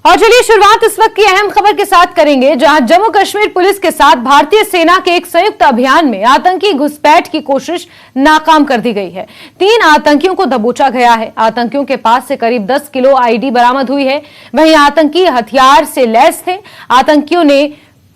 और चलिए शुरुआत इस वक्त की अहम खबर के साथ करेंगे, जहां जम्मू कश्मीर पुलिस के साथ भारतीय सेना के एक संयुक्त अभियान में आतंकी घुसपैठ की कोशिश नाकाम कर दी गई है। 3 आतंकियों को दबोचा गया है। आतंकियों के पास से करीब 10 किलो आईडी बरामद हुई है। वहीं आतंकी हथियार से लैस थे। आतंकियों ने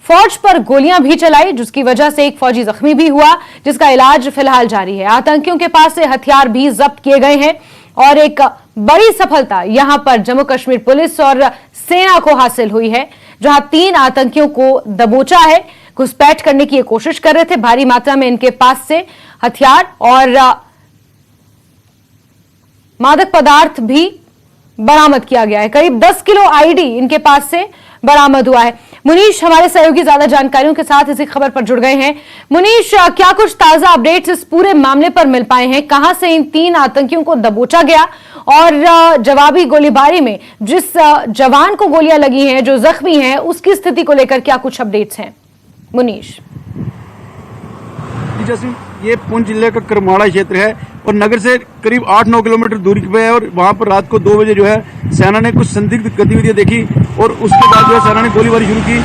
फौज पर गोलियां भी चलाई, जिसकी वजह से एक फौजी जख्मी भी हुआ, जिसका इलाज फिलहाल जारी है। आतंकियों के पास से हथियार भी जब्त किए गए हैं और एक बड़ी सफलता यहां पर जम्मू कश्मीर पुलिस और सेना को हासिल हुई है, जहां 3 आतंकियों को दबोचा है। घुसपैठ करने की कोशिश कर रहे थे। भारी मात्रा में इनके पास से हथियार और मादक पदार्थ भी बरामद किया गया है। करीब 10 किलो आईडी इनके पास से बरामद हुआ है। मुनीश हमारे सहयोगी ज्यादा जानकारियों के साथ इसी खबर पर जुड़ गए हैं। मुनीश, क्या कुछ ताजा अपडेट्स इस पूरे मामले पर मिल पाए हैं? कहां से इन 3 आतंकियों को दबोचा गया और जवाबी गोलीबारी में जिस जवान को गोलियां लगी हैं, जो जख्मी हैं, उसकी स्थिति को लेकर क्या कुछ अपडेट्स हैं? मुनीश, ये पुंछ जिले का करमाड़ा क्षेत्र है और नगर से करीब 8-9 किलोमीटर दूरी पे है और वहां पर रात को 2 बजे जो है सेना ने कुछ संदिग्ध गतिविधियां देखी और उसके बाद जो है सेना ने गोलीबारी शुरू की,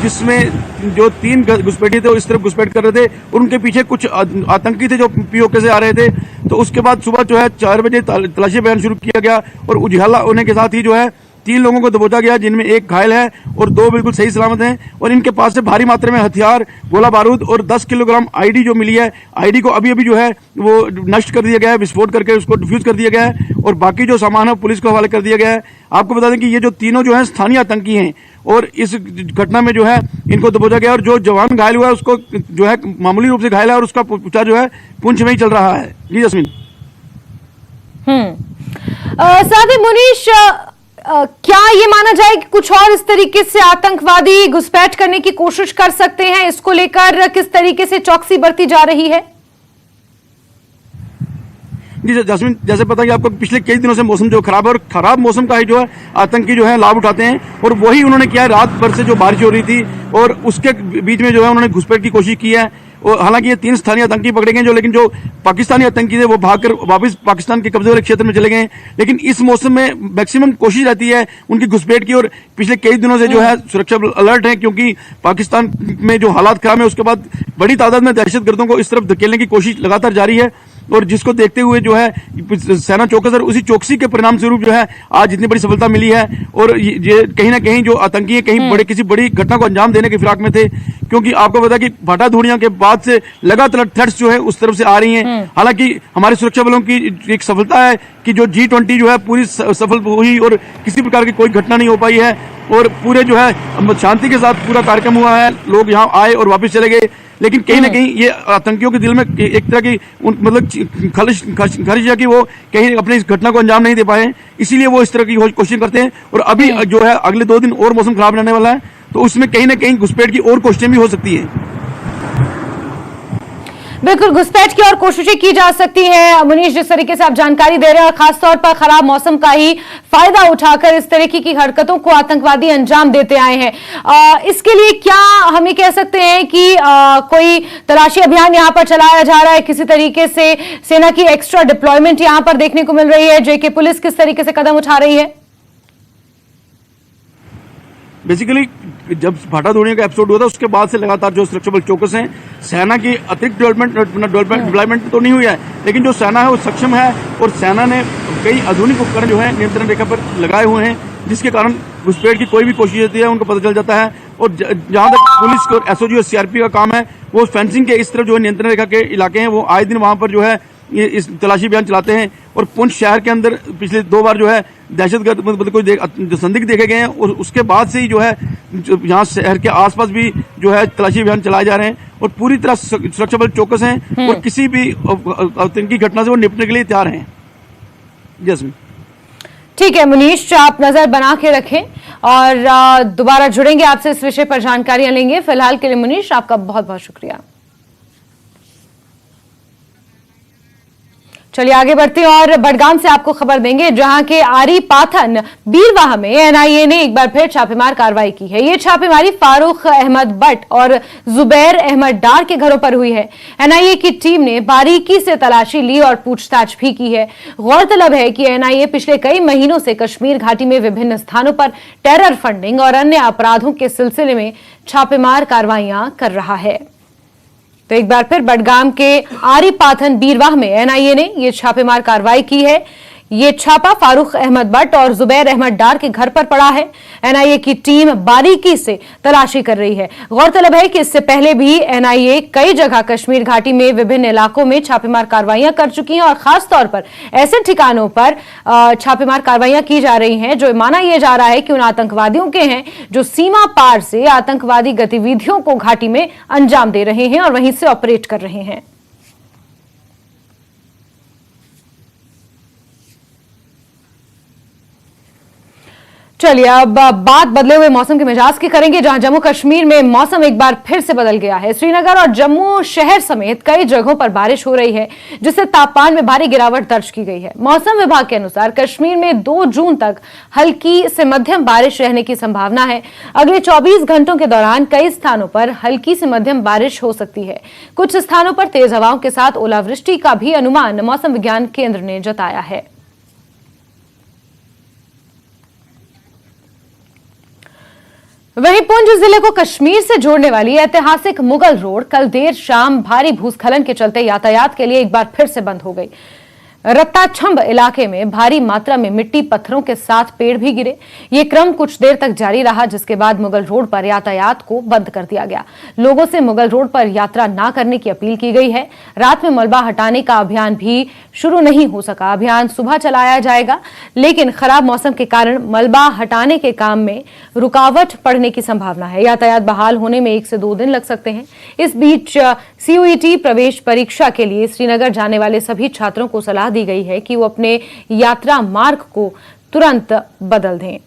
जिसमें जो 3 घुसपैठी थे वो इस तरफ घुसपैठ कर रहे थे और उनके पीछे कुछ आतंकी थे जो पीओके से आ रहे थे। तो उसके बाद सुबह जो है 4 बजे तलाशी अभियान शुरू किया गया और उजाला होने के साथ ही जो है 3 लोगों को दबोचा गया, जिनमें एक घायल है और 2 बिल्कुल सही सलामत हैं। और इनके पास से भारी मात्रा में हथियार, गोला बारूद और 10 किलोग्राम आईडी जो मिली है। आईडी को अभी जो है वो नष्ट कर दिया गया है, विस्फोट करके उसको डिफ्यूज कर दिया गया है और बाकी जो सामान है पुलिस को हवाले कर दिया गया है। आपको बता दें कि ये जो तीनों जो है स्थानीय आतंकी हैं और इस घटना में जो है इनको दबोचा गया और जो जवान घायल हुआ है उसको जो है मामूली रूप से घायल है और उसका उपचार जो है पुंछ में ही चल रहा है। जी जस्मीन। साथ ही मुनीश, क्या ये माना जाए कि कुछ और इस तरीके से आतंकवादी घुसपैठ करने की कोशिश कर सकते हैं? इसको लेकर किस तरीके से चौकसी बरती जा रही है? जी जस्मीन, जैसे पता है कि आपको पिछले कई दिनों से मौसम जो खराब है और खराब मौसम का ही जो है आतंकी जो है लाभ उठाते हैं और वही उन्होंने किया है। रात भर से जो बारिश हो रही थी और उसके बीच में जो है उन्होंने घुसपैठ की कोशिश की है। और हालांकि ये 3 स्थानीय आतंकी पकड़े गए लेकिन जो पाकिस्तानी आतंकी थे वो भागकर वापस पाकिस्तान के कब्जे वाले क्षेत्र में चले गए। लेकिन इस मौसम में मैक्सिमम कोशिश रहती है उनकी घुसपैठ की और पिछले कई दिनों से जो है सुरक्षा अलर्ट है, क्योंकि पाकिस्तान में जो हालात खराब है उसके बाद बड़ी तादाद में दहशतगर्दों को इस तरफ धकेलने की कोशिश लगातार जारी है और जिसको देखते हुए जो है सेना चौकस और उसी चौकसी के परिणाम स्वरूप जो है आज इतनी बड़ी सफलता मिली है। और ये कहीं ना कहीं जो आतंकी है कहीं किसी बड़ी घटना को अंजाम देने की फिराक में थे, क्योंकि आपको पता है कि भाटा धूड़ियां के बाद से लगातार थ्रेट्स जो है उस तरफ से आ रही हैं। हालांकि हमारे सुरक्षा बलों की एक सफलता है कि जो G20 जो है पूरी सफल हुई और किसी प्रकार की कोई घटना नहीं हो पाई है और पूरे जो है शांति के साथ पूरा कार्यक्रम हुआ है। लोग यहाँ आए और वापस चले गए, लेकिन कहीं ना कहीं ये आतंकियों के दिल में एक तरह की मतलब खलिश है कि वो कहीं अपने इस घटना को अंजाम नहीं दे पाए, इसीलिए वो इस तरह की कोशिश करते हैं। और अभी जो है अगले 2 दिन और मौसम खराब रहने वाला है, तो उसमें कहीं ना कहीं घुसपैठ की और कोशिशें भी हो सकती है। बिल्कुल, घुसपैठ की और कोशिशें की जा सकती हैं। मुनीश, जिस तरीके से आप जानकारी दे रहे हैं, खासतौर पर खराब मौसम का ही फायदा उठाकर इस तरीके की हरकतों को आतंकवादी अंजाम देते आए हैं। इसके लिए क्या हम ये कह सकते हैं कि कोई तलाशी अभियान यहां पर चलाया जा रहा है? किसी तरीके से सेना की एक्स्ट्रा डिप्लॉयमेंट यहां पर देखने को मिल रही है? जेके पुलिस किस तरीके से कदम उठा रही है? बेसिकली जब भाटा धोनी का एपिसोड हुआ था उसके बाद से लगातार जो सुरक्षा बल चौकस हैं, सेना की अतिरिक्त डेवलपमेंट तो नहीं हुई है, लेकिन जो सेना है वो सक्षम है और सेना ने कई आधुनिक उपकरण जो है नियंत्रण रेखा पर लगाए हुए हैं, जिसके कारण घुसपैठ की कोई भी कोशिश होती है उनको पता चल जाता है। और जहां तक पुलिस और एसओजी और सीआरपी का काम है, वो फेंसिंग के इस तरफ जो है नियंत्रण रेखा के इलाके हैं, वो आए दिन वहां पर जो है ये इस तलाशी अभियान चलाते हैं। और पुंछ शहर के अंदर पिछले 2 बार जो है दहशतगर्द मतलब कोई संदिग्ध देखे गए हैं और उसके बाद से ही जो है यहाँ शहर के आसपास भी जो है तलाशी अभियान चलाए जा रहे हैं और पूरी तरह सुरक्षा बल चौकस हैं और किसी भी आतंकी घटना से वो निपटने के लिए तैयार हैं। जस्मीन, ठीक है मुनीश, आप नजर बना के रखें और दोबारा जुड़ेंगे आपसे, इस विषय पर जानकारियां लेंगे। फिलहाल के लिए मुनीश, आपका बहुत बहुत शुक्रिया। चलिए आगे बढ़ते हैं और बडगाम से आपको खबर देंगे, जहां के आरी पाथन बीरवाह में एनआईए ने एक बार फिर छापेमार कार्रवाई की है। ये छापेमारी फारूक अहमद बट और जुबैर अहमद डार के घरों पर हुई है। एनआईए की टीम ने बारीकी से तलाशी ली और पूछताछ भी की है। गौरतलब है कि एनआईए पिछले कई महीनों से कश्मीर घाटी में विभिन्न स्थानों पर टेरर फंडिंग और अन्य अपराधों के सिलसिले में छापेमार कार्रवाइयां कर रहा है। तो एक बार फिर बडगाम के आरी पाथन बीरवाह में एनआईए ने यह छापेमार कार्रवाई की है। ये छापा फारूक अहमद बट और जुबैर अहमद डार के घर पर पड़ा है। एनआईए की टीम बारीकी से तलाशी कर रही है। गौरतलब है कि इससे पहले भी एनआईए कई जगह कश्मीर घाटी में विभिन्न इलाकों में छापेमार कार्रवाइयां कर चुकी हैं और खास तौर पर ऐसे ठिकानों पर छापेमार कार्रवाइयां की जा रही हैं जो माना यह जा रहा है कि उन आतंकवादियों के हैं जो सीमा पार से आतंकवादी गतिविधियों को घाटी में अंजाम दे रहे हैं और वहीं से ऑपरेट कर रहे हैं। चलिए अब बात बदले हुए मौसम के मिजाज की करेंगे, जहां जम्मू कश्मीर में मौसम एक बार फिर से बदल गया है। श्रीनगर और जम्मू शहर समेत कई जगहों पर बारिश हो रही है, जिससे तापमान में भारी गिरावट दर्ज की गई है। मौसम विभाग के अनुसार कश्मीर में 2 जून तक हल्की से मध्यम बारिश रहने की संभावना है। अगले 24 घंटों के दौरान कई स्थानों पर हल्की से मध्यम बारिश हो सकती है। कुछ स्थानों पर तेज हवाओं के साथ ओलावृष्टि का भी अनुमान मौसम विज्ञान केंद्र ने जताया है। वहीं पुंछ जिले को कश्मीर से जोड़ने वाली ऐतिहासिक मुगल रोड कल देर शाम भारी भूस्खलन के चलते यातायात के लिए एक बार फिर से बंद हो गई। रत्ताछंब इलाके में भारी मात्रा में मिट्टी पत्थरों के साथ पेड़ भी गिरे। ये क्रम कुछ देर तक जारी रहा, जिसके बाद मुगल रोड पर यातायात को बंद कर दिया गया। लोगों से मुगल रोड पर यात्रा न करने की अपील की गई है। रात में मलबा हटाने का अभियान भी शुरू नहीं हो सका। अभियान सुबह चलाया जाएगा, लेकिन खराब मौसम के कारण मलबा हटाने के काम में रुकावट पड़ने की संभावना है। यातायात बहाल होने में 1 से 2 दिन लग सकते हैं। इस बीच सीयूईटी प्रवेश परीक्षा के लिए श्रीनगर जाने वाले सभी छात्रों को सलाह दी गई है कि वो अपने यात्रा मार्ग को तुरंत बदल दें।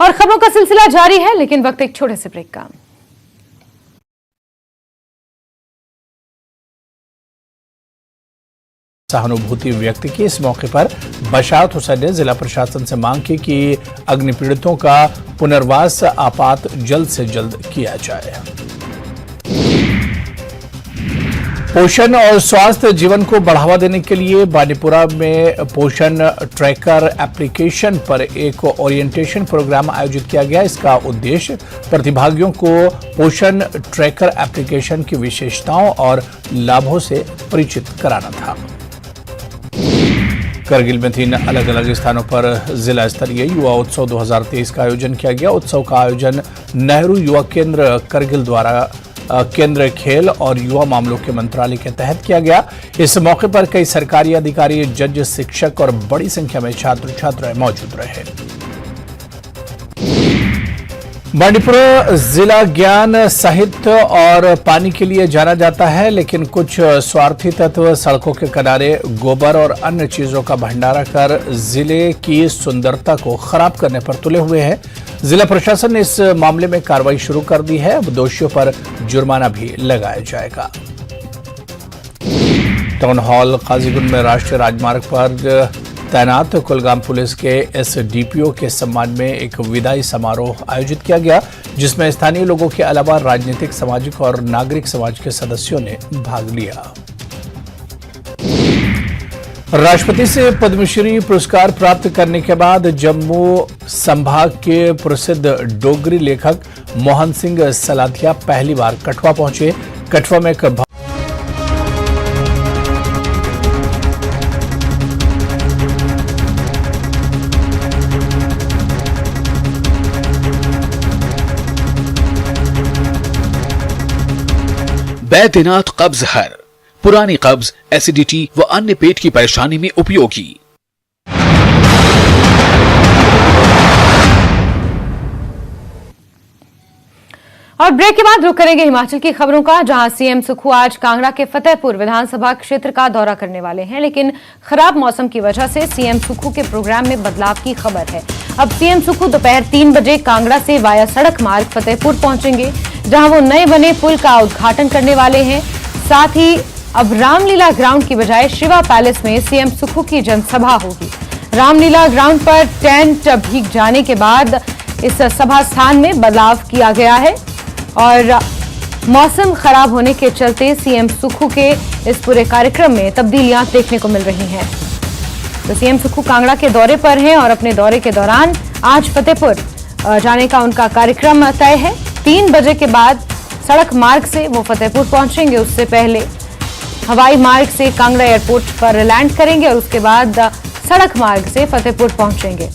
और खबरों का सिलसिला जारी है, लेकिन वक्त एक छोटे से ब्रेक का। सहानुभूति व्यक्त की। इस मौके पर बशारत हुसैन ने जिला प्रशासन से मांग की कि अग्निपीड़ितों का पुनर्वास आपात जल्द से जल्द किया जाए। पोषण और स्वास्थ्य जीवन को बढ़ावा देने के लिए बांडीपुरा में पोषण ट्रैकर एप्लीकेशन पर एक ओरिएंटेशन प्रोग्राम आयोजित किया गया। इसका उद्देश्य प्रतिभागियों को पोषण ट्रैकर एप्लीकेशन की विशेषताओं और लाभों से परिचित कराना था। करगिल में 3 अलग अलग स्थानों पर जिला स्तरीय युवा उत्सव 2023 का आयोजन किया गया। उत्सव का आयोजन नेहरू युवा केंद्र करगिल द्वारा केंद्रीय खेल और युवा मामलों के मंत्रालय के तहत किया गया। इस मौके पर कई सरकारी अधिकारी, जज, शिक्षक और बड़ी संख्या में छात्र छात्राएं मौजूद रहे। बांडीपुरा जिला ज्ञान, साहित्य और पानी के लिए जाना जाता है, लेकिन कुछ स्वार्थी तत्व सड़कों के किनारे गोबर और अन्य चीजों का भंडारा कर जिले की सुंदरता को खराब करने पर तुले हुए हैं। जिला प्रशासन ने इस मामले में कार्रवाई शुरू कर दी है। अब दोषियों पर जुर्माना भी लगाया जाएगा। टाउन हॉल काजीगुंड में राष्ट्रीय राजमार्ग पर तैनात कुलगाम पुलिस के एसडीपीओ के सम्मान में एक विदाई समारोह आयोजित किया गया, जिसमें स्थानीय लोगों के अलावा राजनीतिक, सामाजिक और नागरिक समाज के सदस्यों ने भाग लिया। राष्ट्रपति से पद्मश्री पुरस्कार प्राप्त करने के बाद जम्मू संभाग के प्रसिद्ध डोगरी लेखक मोहन सिंह सलाथिया पहली बार कठुआ पहुंचे। कठुआ में एक बैद्यनाथ कब्ज हर, पुरानी कब्ज, एसिडिटी व अन्य पेट की परेशानी में उपयोगी। और ब्रेक के बाद रुक करेंगे हिमाचल की खबरों का, जहां सीएम सुक्खू आज कांगड़ा के फतेहपुर विधानसभा क्षेत्र का दौरा करने वाले हैं। लेकिन खराब मौसम की वजह से सीएम सुक्खू के प्रोग्राम में बदलाव की खबर है। अब सीएम सुक्खू दोपहर 3 बजे कांगड़ा से वाया सड़क मार्ग फतेहपुर पहुंचेंगे, जहां वो नए बने पुल का उद्घाटन करने वाले हैं। साथ ही अब रामलीला ग्राउंड की बजाय शिवा पैलेस में सीएम सुक्खू की जनसभा होगी। रामलीला ग्राउंड पर टेंट भीग जाने के बाद इस सभा स्थान में बदलाव किया गया है और मौसम खराब होने के चलते सीएम सुक्खू के इस पूरे कार्यक्रम में तब्दीलियां देखने को मिल रही हैं। तो सीएम सुक्खू कांगड़ा के दौरे पर हैं और अपने दौरे के दौरान आज फतेहपुर जाने का उनका कार्यक्रम तय है। 3 बजे के बाद सड़क मार्ग से वो फतेहपुर पहुंचेंगे। उससे पहले हवाई मार्ग से कांगड़ा एयरपोर्ट पर लैंड करेंगे और उसके बाद सड़क मार्ग से फतेहपुर पहुंचेंगे,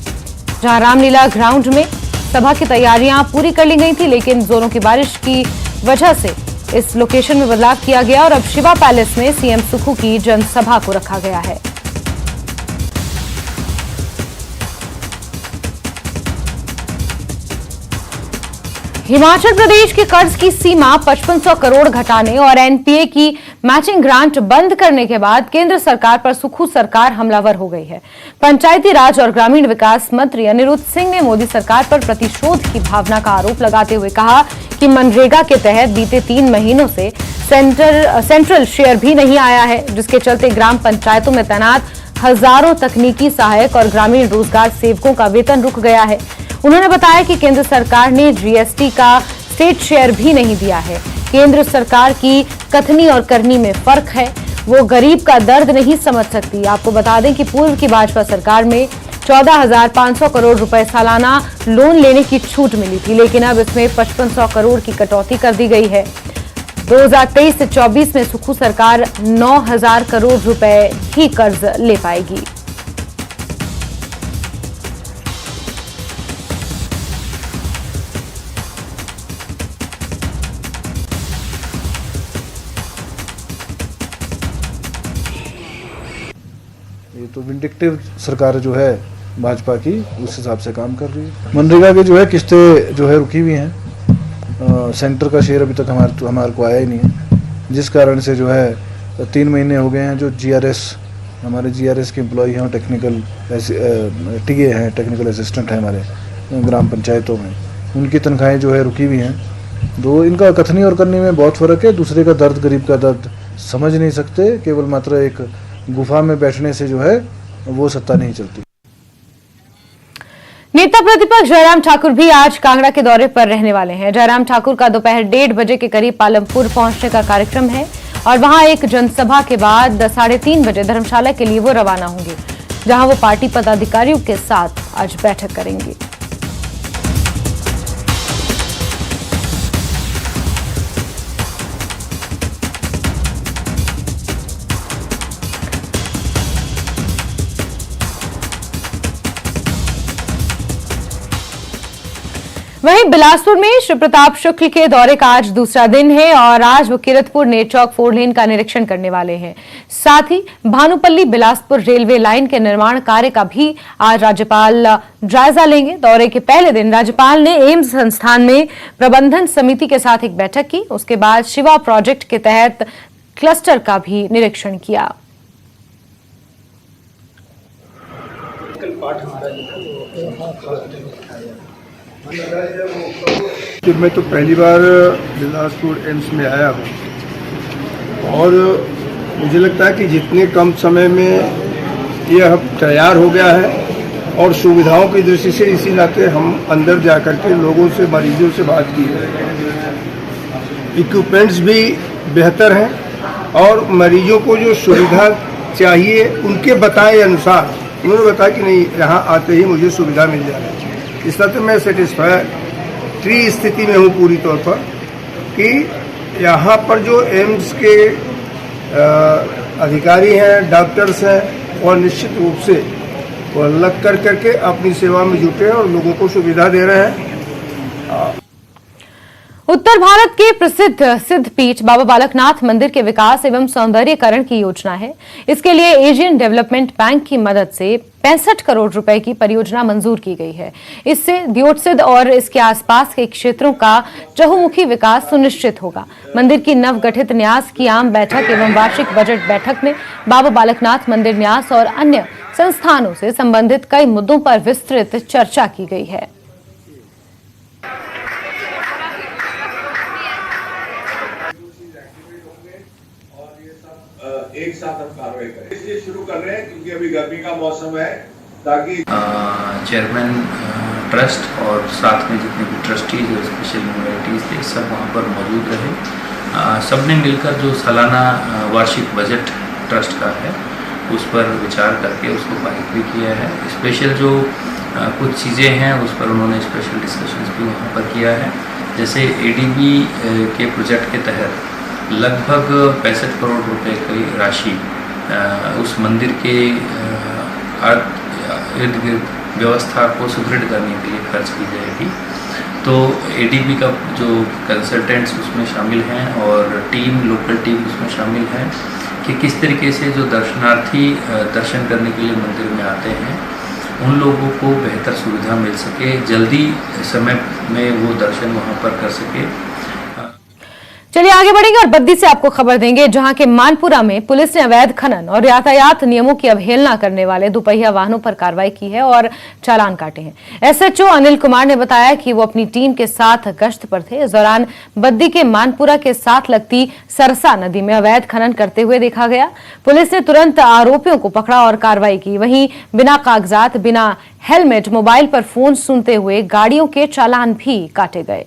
जहां रामलीला ग्राउंड में सभा की तैयारियां पूरी कर ली गई थी, लेकिन जोरों की बारिश की वजह से इस लोकेशन में बदलाव किया गया और अब शिवा पैलेस में सीएम सुक्खू की जनसभा को रखा गया है। हिमाचल प्रदेश के कर्ज की सीमा 5500 करोड़ घटाने और एनपीए की मैचिंग ग्रांट बंद करने के बाद केंद्र सरकार पर सुक्खू सरकार हमलावर हो गई है। पंचायती राज और ग्रामीण विकास मंत्री अनिरुद्ध सिंह ने मोदी सरकार पर प्रतिशोध की भावना का आरोप लगाते हुए कहा कि मनरेगा के तहत बीते 3 महीनों से सेंट्रल शेयर भी नहीं आया है, जिसके चलते ग्राम पंचायतों में तैनात हजारों तकनीकी सहायक और ग्रामीण रोजगार सेवकों का वेतन रुक गया है। उन्होंने बताया कि केंद्र सरकार ने जीएसटी का स्टेट शेयर भी नहीं दिया है। केंद्र सरकार की कथनी और करनी में फर्क है, वो गरीब का दर्द नहीं समझ सकती। आपको बता दें कि पूर्व की भाजपा सरकार में 14,500 करोड़ रुपए सालाना लोन लेने की छूट मिली थी, लेकिन अब इसमें 5500 करोड़ की कटौती कर दी गई है। 2023 से 24 में सुक्खू सरकार 9,000 करोड़ रुपए ही कर्ज ले पाएगी। ये तो विंडिक्टिव सरकार जो है भाजपा की, उस हिसाब से काम कर रही है। मनरेगा की जो है किस्तें जो है रुकी हुई हैं, सेंटर का शेयर अभी तक हमारे को आया ही नहीं है, जिस कारण से जो है 3 महीने हो गए हैं। जो हमारे जीआरएस के एम्प्लॉय हैं, टेक्निकल टीए हैं, टेक्निकल असिस्टेंट हैं हमारे ग्राम पंचायतों में, उनकी तनख्वाहें जो है रुकी हुई हैं। तो इनका कथनी और करनी में बहुत फ़र्क है। दूसरे का दर्द, गरीब का दर्द समझ नहीं सकते। केवल मात्र एक गुफा में बैठने से जो है वो सत्ता नहीं चलती। नेता प्रतिपक्ष जयराम ठाकुर भी आज कांगड़ा के दौरे पर रहने वाले हैं। जयराम ठाकुर का दोपहर 1:30 बजे के करीब पालमपुर पहुंचने का कार्यक्रम है और वहां एक जनसभा के बाद 3:30 बजे धर्मशाला के लिए वो रवाना होंगे, जहां वो पार्टी पदाधिकारियों के साथ आज बैठक करेंगे। वहीं बिलासपुर में श्री प्रताप शुक्ल के दौरे का आज दूसरा दिन है और आज वो किरतपुर नेरचौक 4 लेन का निरीक्षण करने वाले हैं। साथ ही भानुपल्ली बिलासपुर रेलवे लाइन के निर्माण कार्य का भी आज राज्यपाल जायजा लेंगे। दौरे के पहले दिन राज्यपाल ने एम्स संस्थान में प्रबंधन समिति के साथ एक बैठक की। उसके बाद शिवा प्रोजेक्ट के तहत क्लस्टर का भी निरीक्षण किया। कि मैं तो पहली बार बिलासपुर एम्स में आया हूँ और मुझे लगता है कि जितने कम समय में यह तैयार हो गया है और सुविधाओं की दृष्टि से इसी नाते हम अंदर जा कर के लोगों से, मरीजों से बात की है। इक्विपमेंट्स भी बेहतर हैं और मरीजों को जो सुविधा चाहिए उनके बताए अनुसार उन्होंने बताया कि नहीं, यहाँ आते ही मुझे सुविधा मिल जाएगी। इस तरह से मैं सेटिस्फाइड स्थिति में हूँ पूरी तौर पर कि यहाँ पर जो एम्स के अधिकारी हैं, डॉक्टर्स हैं, और निश्चित रूप से वो लग कर करके अपनी सेवा में जुटे हैं और लोगों को सुविधा दे रहे हैं। उत्तर भारत के प्रसिद्ध सिद्ध पीठ बाबा बालकनाथ मंदिर के विकास एवं सौंदर्यीकरण की योजना है। इसके लिए एशियन डेवलपमेंट बैंक की मदद से 65 करोड़ रुपए की परियोजना मंजूर की गई है। इससे दियोटसिद्ध और इसके आसपास के क्षेत्रों का चहुमुखी विकास सुनिश्चित होगा। मंदिर की नवगठित न्यास की आम बैठक एवं वार्षिक बजट बैठक में बाबा बालकनाथ मंदिर न्यास और अन्य संस्थानों से संबंधित कई मुद्दों पर विस्तृत चर्चा की गई है। एक साथ हम कार्रवाई करें, इसलिए शुरू कर रहे हैं क्योंकि अभी गर्मी का मौसम है, ताकि चेयरमैन ट्रस्ट और साथ में जितने भी ट्रस्टीज और स्पेशल इन्वाइटीज थे सब वहाँ पर मौजूद रहे। सबने मिलकर जो सालाना वार्षिक बजट ट्रस्ट का है उस पर विचार करके उसको पारित भी किया है। स्पेशल जो कुछ चीज़ें हैं उस पर उन्होंने स्पेशल डिस्कशंस भी वहाँ पर किया है। जैसे एडीबी के प्रोजेक्ट के तहत लगभग 65 करोड़ रुपए की राशि उस मंदिर के इर्द गिर्द व्यवस्था को सुदृढ़ करने के लिए खर्च की जाएगी। तो एडीबी का जो कंसल्टेंट्स उसमें शामिल हैं और लोकल टीम उसमें शामिल है कि किस तरीके से जो दर्शनार्थी दर्शन करने के लिए मंदिर में आते हैं उन लोगों को बेहतर सुविधा मिल सके, जल्दी समय में वो दर्शन वहाँ पर कर सके। चलिए आगे बढ़ेंगे और बद्दी से आपको खबर देंगे, जहां के मानपुरा में पुलिस ने अवैध खनन और यातायात नियमों की अवहेलना करने वाले दुपहिया वाहनों पर कार्रवाई की है और चालान काटे हैं। एसएचओ अनिल कुमार ने बताया कि वो अपनी टीम के साथ गश्त पर थे। इस दौरान बद्दी के मानपुरा के साथ लगती सरसा नदी में अवैध खनन करते हुए देखा गया। पुलिस ने तुरंत आरोपियों को पकड़ा और कार्रवाई की। वहीं बिना कागजात, बिना हेलमेट, मोबाइल पर फोन सुनते हुए गाड़ियों के चालान भी काटे गए।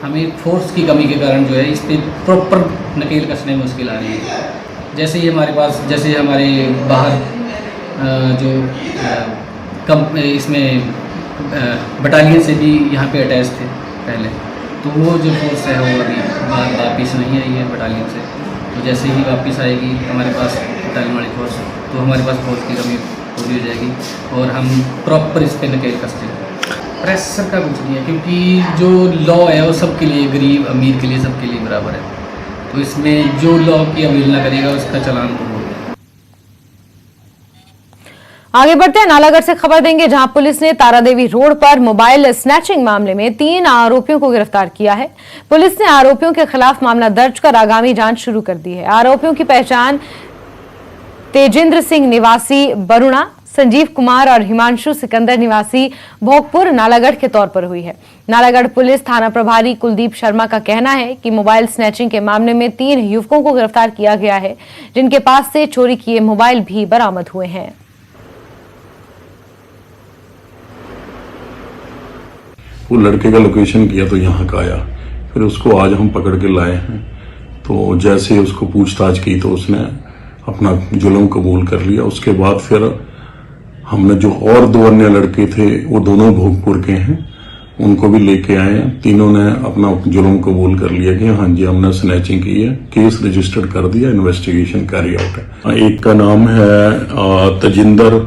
हमें फोर्स की कमी के कारण जो है इस पर प्रॉपर नकेल कसने में मुश्किल आ रही है। जैसे ही हमारे पास हमारे बाहर जो इसमें बटालियन से भी यहाँ पे अटैच थे पहले, तो वो जो फोर्स है वो अभी वापस नहीं आई है बटालियन से। तो जैसे ही वापस आएगी हमारे पास बटालियन वाली फोर्स, तो हमारे पास फोर्स की कमी पूरी हो जाएगी और हम प्रॉपर इस पर नकेल कसते हैं। प्रेशर का कुछ नहीं है क्योंकि जो लॉ है वो सबके लिए, गरीब अमीर के लिए सबके लिए बराबर है। तो इसमें जो लॉ की अवहेलना करेगा उसका चालान तो होगा। आगे बढ़ते हैं, नालागढ़ से खबर देंगे, जहां पुलिस ने तारादेवी रोड पर मोबाइल स्नैचिंग मामले में 3 आरोपियों को गिरफ्तार किया है। पुलिस ने आरोपियों के खिलाफ मामला दर्ज कर आगामी जांच शुरू कर दी है। आरोपियों की पहचान तेजेंद्र सिंह निवासी बरुणा, संजीव कुमार और हिमांशु सिकंदर निवासी भोगपुर नालागढ़ के तौर पर हुई है। नालागढ़ पुलिस थाना प्रभारी कुलदीप शर्मा का कहना है कि मोबाइल स्नैचिंग के मामले में 3 युवकों को गिरफ्तार किया गया है, जिनके पास से चोरी किए मोबाइल भी बरामद हुए हैं। वो लड़के का लोकेशन किया तो यहाँ का आया, फिर उसको आज हम पकड़ के लाए हैं। तो जैसे उसको पूछताछ की तो उसने अपना जुल्म कबूल कर लिया। उसके बाद फिर हमने जो और 2 अन्य लड़के थे वो दोनों भोगपुर के हैं, उनको भी लेके आए हैं। तीनों ने अपना जुल्म कबूल कर लिया कि हाँ जी हमने स्नैचिंग की है। केस रजिस्टर्ड कर दिया, इन्वेस्टिगेशन कैरी आउट है। एक का नाम है तजिंदर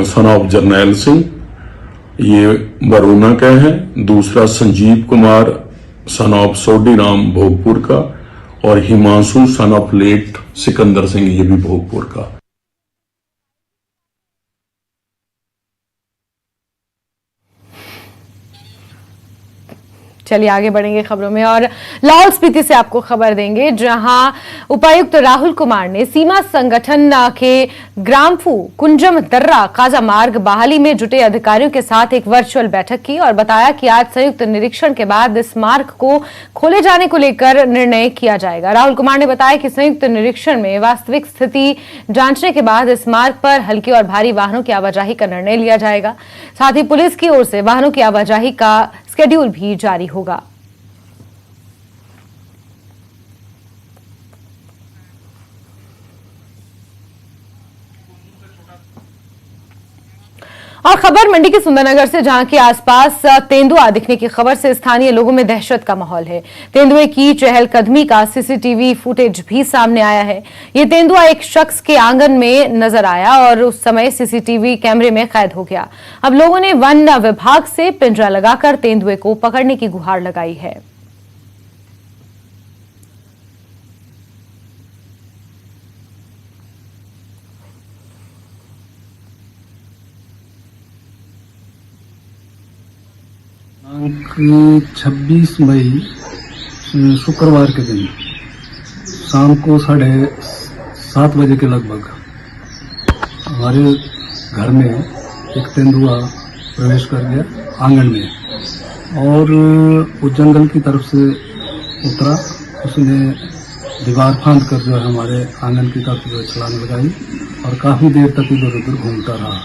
सन ऑफ जरनैल सिंह, ये बरूना का है। दूसरा संजीव कुमार सन ऑफ सोडी राम भोगपुर का, और Himanshu son of late Sikandar Singh, ये भी भोगपुर का। चलिए आगे बढ़ेंगे खबरों में और लाहौल स्पीति से आपको खबर देंगे, जहां उपायुक्त राहुल कुमार ने सीमा संगठन के ग्रामफू कुंजम दर्रा काजा मार्ग बहाली में जुटे अधिकारियों के साथ एक वर्चुअल बैठक की और बताया कि आज संयुक्त निरीक्षण के बाद इस मार्ग को खोले जाने को लेकर निर्णय किया जाएगा। राहुल कुमार ने बताया कि संयुक्त निरीक्षण में वास्तविक स्थिति जांचने के बाद इस मार्ग पर हल्की और भारी वाहनों की आवाजाही का निर्णय लिया जाएगा। साथ ही पुलिस की ओर से वाहनों की आवाजाही का शेड्यूल भी जारी होगा। और खबर मंडी के सुंदरनगर से, जहां के आसपास तेंदुआ दिखने की खबर से स्थानीय लोगों में दहशत का माहौल है। तेंदुए की चहलकदमी का सीसीटीवी फुटेज भी सामने आया है। ये तेंदुआ एक शख्स के आंगन में नजर आया और उस समय सीसीटीवी कैमरे में कैद हो गया। अब लोगों ने वन विभाग से पिंजरा लगाकर तेंदुए को पकड़ने की गुहार लगाई है। दिनांक 26 मई शुक्रवार के दिन शाम को 7:30 बजे के लगभग हमारे घर में एक तेंदुआ प्रवेश कर गया आंगन में और वो जंगल की तरफ से उतरा। उसने दीवार फांद कर जो है हमारे आंगन की तरफ जो है छलांग लगाई और काफी देर तक इधर उधर घूमता रहा।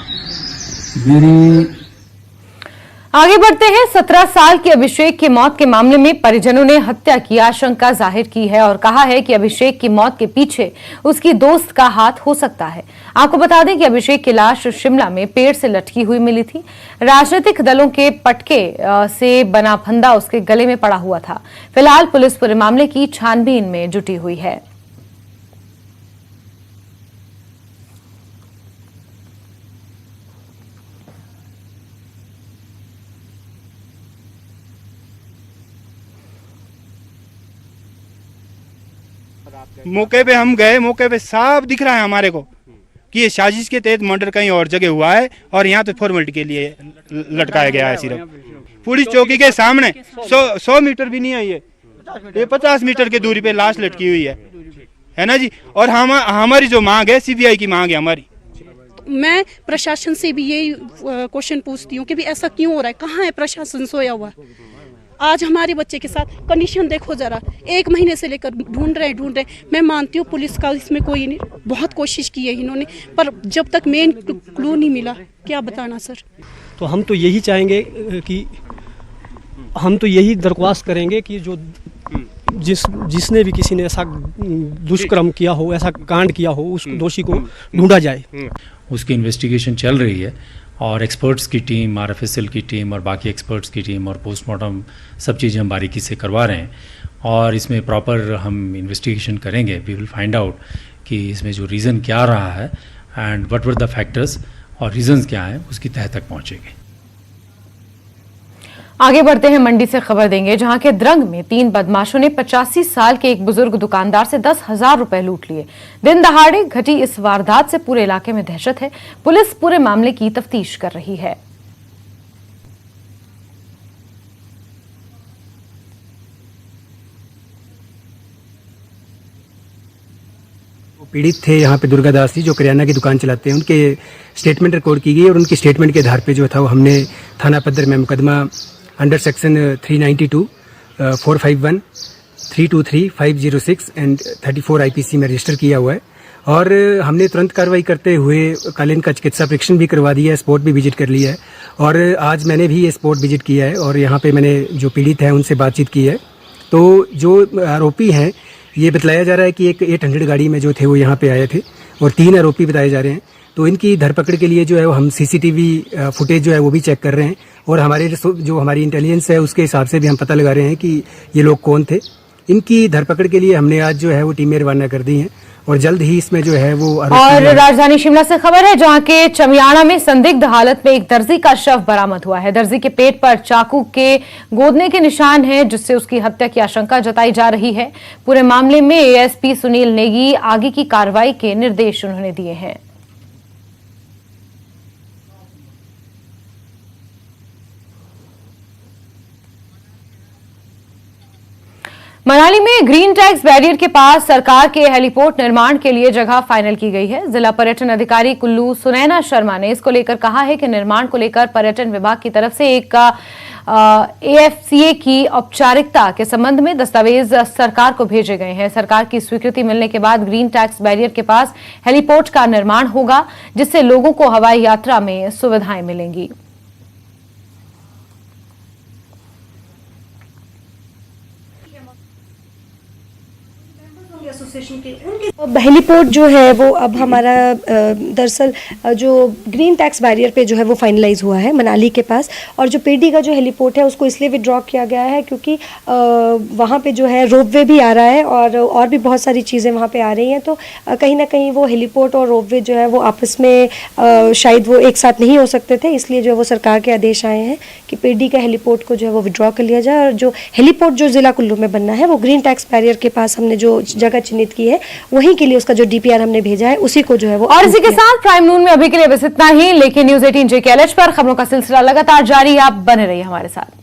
आगे बढ़ते हैं। 17 साल के अभिषेक की मौत के मामले में परिजनों ने हत्या की आशंका जाहिर की है और कहा है कि अभिषेक की मौत के पीछे उसकी दोस्त का हाथ हो सकता है। आपको बता दें कि अभिषेक की लाश शिमला में पेड़ से लटकी हुई मिली थी। राजनीतिक दलों के पटके से बना फंदा उसके गले में पड़ा हुआ था। फिलहाल पुलिस पूरे मामले की छानबीन में जुटी हुई है। मौके पे हम गए, मौके पे साफ दिख रहा है हमारे को कि ये साजिश के तहत मर्डर कहीं और जगह हुआ है और यहाँ तो फॉर्मेलिटी के लिए लटकाया गया है। सिर्फ पुलिस चौकी के सामने 100 मीटर भी नहीं है, ये 50 मीटर की दूरी पे लाश लटकी हुई है ना जी। और हमारी जो मांग है सीबीआई की मांग है हमारी। मैं प्रशासन से भी यही क्वेश्चन पूछती हूँ कि भी ऐसा क्यों हो रहा है, कहाँ है प्रशासन सोया हुआ। आज हमारे बच्चे के साथ कंडीशन देखो जरा, 1 महीने से लेकर ढूंढ रहे। मैं मानती हूँ पुलिस का इसमें कोई नहीं, बहुत कोशिश की है इन्होंने, पर जब तक मेन क्लू नहीं मिला क्या बताना सर। तो हम तो यही चाहेंगे कि हम तो यही दरख्वास्त करेंगे कि जो जिसने भी किसी ने ऐसा दुष्कर्म किया हो, ऐसा कांड किया हो, उस दोषी को ढूंढा जाए। उसकी इन्वेस्टिगेशन चल रही है और एक्सपर्ट्स की टीम, आरएफएसएल की टीम और बाकी एक्सपर्ट्स की टीम और पोस्टमार्टम सब चीज़ें हम बारीकी से करवा रहे हैं और इसमें प्रॉपर हम इन्वेस्टिगेशन करेंगे। वी विल फाइंड आउट कि इसमें जो रीज़न क्या रहा है and what were the factors और रीजंस क्या हैं, उसकी तह तक पहुँचेंगे। आगे बढ़ते हैं, मंडी से खबर देंगे, जहां के द्रंग में 3 बदमाशों ने 85 साल के एक बुजुर्ग दुकानदार से 10,000 रुपए लूट लिए। दिन दहाड़े घटी इस वारदात से पूरे इलाके में दहशत है। पुलिस पूरे मामले की तफ्तीश कर रही है। पीड़ित थे यहाँ पे दुर्गादास जी, जो करियाना की दुकान चलाते हैं, उनके स्टेटमेंट रिकॉर्ड की गई और उनकी स्टेटमेंट के आधार पे जो था वो हमने थाना पद्दर में मुकदमा अंडर सेक्शन 392, 451, 323, 506 एंड 34 आईपीसी में रजिस्टर किया हुआ है और हमने तुरंत कार्रवाई करते हुए कल इनका चिकित्सा परीक्षण भी करवा दिया है, स्पॉट भी विजिट कर लिया है और आज मैंने भी ये स्पॉट विजिट किया है और यहाँ पे मैंने जो पीड़ित हैं उनसे बातचीत की है। तो जो आरोपी हैं, ये बतलाया जा रहा है कि एक 800 गाड़ी में जो थे वो यहाँ पे आए थे और 3 आरोपी बताए जा रहे हैं। तो इनकी धरपकड़ के लिए जो है वो हम सीसीटीवी फुटेज जो है वो भी चेक कर रहे हैं और हमारी इंटेलिजेंस है उसके हिसाब से भी हम पता लगा रहे हैं कि ये लोग कौन थे। इनकी धरपकड़ के लिए हमने आज जो है वो टीमें रवाना कर दी हैं और जल्द ही इसमें जो है वो और राजधानी शिमला से खबर है, जहां के चमियाड़ा में संदिग्ध हालत में एक दर्जी का शव बरामद हुआ है। दर्जी के पेट पर चाकू के गोदने के निशान हैं, जिससे उसकी हत्या की आशंका जताई जा रही है। पूरे मामले में एएसपी सुनील नेगी आगे की कार्रवाई के निर्देश उन्होंने दिए हैं। मनाली में ग्रीन टैक्स बैरियर के पास सरकार के हेलीपोर्ट निर्माण के लिए जगह फाइनल की गई है। जिला पर्यटन अधिकारी कुल्लू सुनैना शर्मा ने इसको लेकर कहा है कि निर्माण को लेकर पर्यटन विभाग की तरफ से एक एएफसीए की औपचारिकता के संबंध में दस्तावेज सरकार को भेजे गए हैं। सरकार की स्वीकृति मिलने के बाद ग्रीन टैक्स बैरियर के पास हेलीपोर्ट का निर्माण होगा, जिससे लोगों को हवाई यात्रा में सुविधाएं मिलेंगी। एसोसिएशन के उनके हेलीपोर्ट जो है वो अब हमारा दरअसल जो ग्रीन टैक्स बैरियर पे जो है वो फाइनलाइज हुआ है मनाली के पास, और जो पेडी का जो हेलीपोर्ट है उसको इसलिए विड्रॉ किया गया है क्योंकि वहाँ पे जो है रोपवे भी आ रहा है और भी बहुत सारी चीज़ें वहाँ पे आ रही हैं, तो कहीं ना कहीं वो हेलीपोर्ट और रोपवे जो है वो आपस में शायद वो एक साथ नहीं हो सकते थे, इसलिए जो है वो सरकार के आदेश आए हैं कि पेडी का हेलीपोर्ट को जो है वो विड्रॉ कर लिया जाए, और जो हेलीपोर्ट जो जिला कुल्लू में बनना है वो ग्रीन टैक्स बैरियर के पास हमने जो जगह चिन्हित की है वहीं के लिए उसका जो डीपीआर हमने भेजा है उसी को जो है वो। और इसी के साथ प्राइम नून में अभी के लिए बस इतना ही, लेकिन न्यूज़ 18 JK अलर्ट पर खबरों का सिलसिला लगातार जारी, आप बने रहिए हमारे साथ।